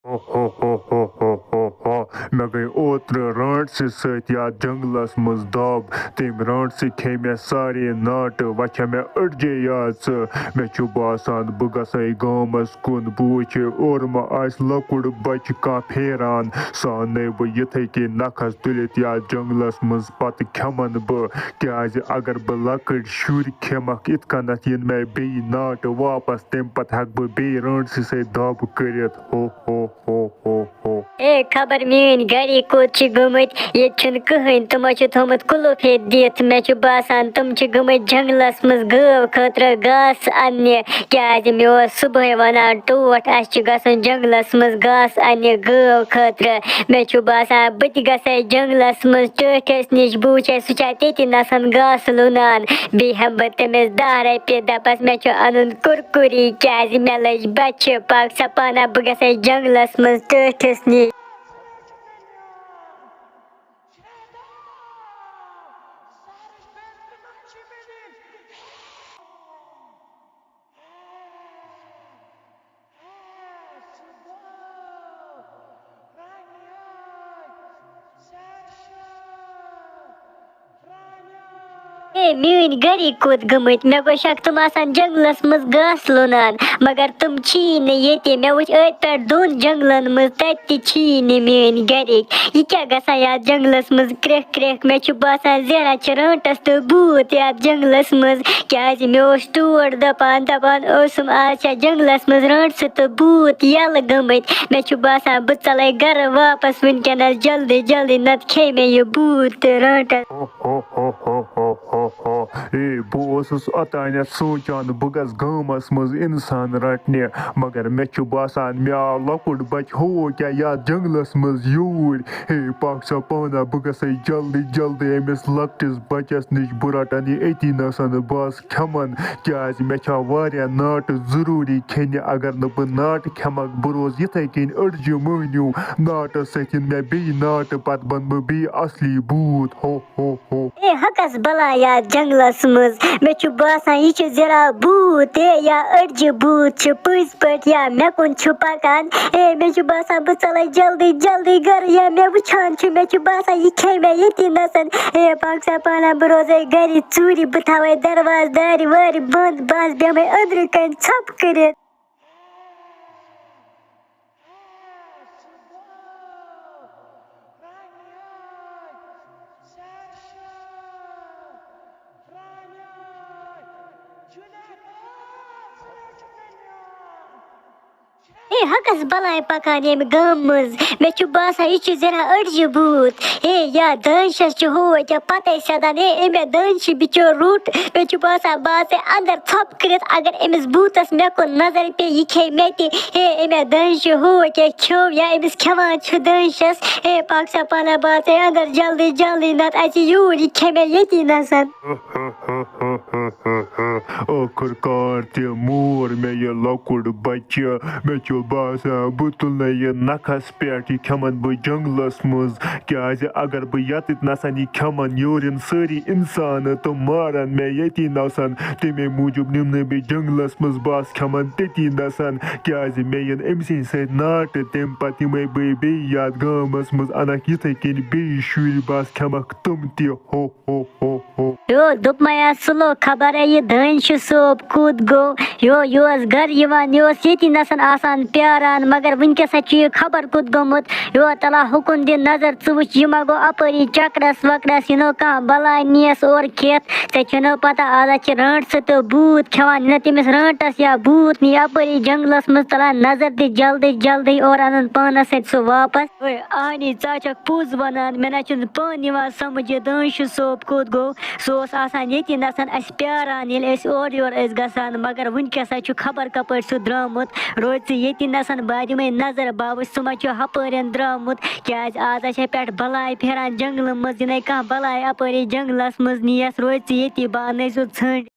हो मे गई ओत्र रांटस सत जंगलस मज दब तम रांटस खे मे सारे नाट वह मे अड़जे याद मे बासान बह गई गामस कुन बह वुच और मा लकुड़ बच कह फेरान सह अन बह ये कि नखस तुलित या जंगलस मज पत खेमन बह क्या अगर बह लकड़ शुर खेमक इत कनत इन मे बे नाट वापस तम पत हेक बह बे रांटस सत दब करित हो। ए खबर मीन गरी कोत गुमत ये कहन तमो थोमुत कुलुफ ये दित मे बासान तुम गुमत जंगलस मज गव खतर घास अन्य क्या मे सुबह वनान टोट अस गसन जंगलस मज घास अन्य गव खतर मे बासान बत गई जंगलस मज टठस निश बह वुच सह तति नसन घास लुनान बे हम बह तमिस 10 रपे दपस मे अन कुरकुरी क्या मे लज बच पाक सपाना बह गई जंगलस मज टठस निश। ए मीन गरी कोत गमत मे गो शक तुम आसान जंगलस मज घास लुनान मगर तुम छी न ये मे वुच अत पे दोन जंगलन मज तति मीन गरिक यह क्या गसा या जंगलस मज क्रेख क्रेख मे बासान जरा रांटस तो भूत या जंगलस मज क्या मे तोर दपान दपान आज जंगलस मज रांटस तो भूत यल गमत मे बासान बह चल गर वापस वनकनस जल्दी जल्दी नत खे मे यह भूत रांटस। बह ओतान सोचान बह गस गामस मज इंसान रटने मगर मे बासान मे आव लकुड़ बच हो क्या या जंगलस मज यूर पाक सा पाना बह गई जल्दी जल्दी अमिस लकटिस बचस निश बह रटन यह अति नसन बस खेमन क्या मे वारिया नाट जरूरी खेन अगर न बह नाट खेमक बह रोज यथे कन अड़जि मोहन्यू नाट सत मे बे नाट पत बन बह बे असली भूत हो। ए हकस बला या जंगलस मज मे बासान यह जरा भूत या अड़जि भूत पज पट या मे कुन पकान मे बासान बह चल जल्दी जल्दी गर या मे वुचान मे बासान यह खे मे ये नसन पाक सा पाना बह रोजे गर चूरी बह थवे दरवाज दार वार बंद बस बेमे अंदर कन छप करित। ए हकस बलाय पकान ये गम मज मे बासान यह जरा अड़जि भूत या दंशस हो क्या पते सदान अमे दंश बिचो रूट मे बासान बह अंदर थप कर अगर अमिस भूतस मे कुन नजर पे यह खे मे अमे दंश हो क्या खो या अमिस खेवान दंशस पाक सा पाना बह अंदर जल्दी जल्दी नत यूर यह खे मे ये नसन। आखिरकार ते मोर मे यह लकुड़ बच मे बासान बह तुल यह नखस पे खेमन बह जंगलस मज क्या अगर बह यत नसन यह खेमन योरन सारी इंसान तो मारन मे ये नसन तमे मूजूब निम्न बे जंगलस मज बस खेमन तति नसन क्या मे इन अमि सत नाट तम पत यम बे याद गामस मज अनक ये कन बे शुर बस खेमक तुम हो। यो दुप मया सुलो खबर है ये दंश सोप कूद गो यो घर ये नसन आसान प्यारान मगर वनकस खबर कुत गोमुत यो तला हुकुन दिन नजर चुच यह गो अपरी चक्रस वक्रस यह कह बलाय नियस और खेत ऐ पता आज रांटस तो भूत खेवान न तमिस रांटस या भूत नी अपरी जंगलस मज तलान नजर दी जल्दी जल्दी और अनन पानस सह वापस आहनी चाचक पुज वनान मे न पान समझ यह दंश सोप कूद गो सह आसान ये नसन अस प्यारान और योर गसान मगर वनकस खबर कपर सह द्रामुत रोज ये नसन बह दिमे नजर बाबू सह मा हपरन द्रामुत क्या आज पे बलाय फेरान जंगल मज यह कह बलाय अपरी जंगलस मज नीयस रोज ये बह अन षंड।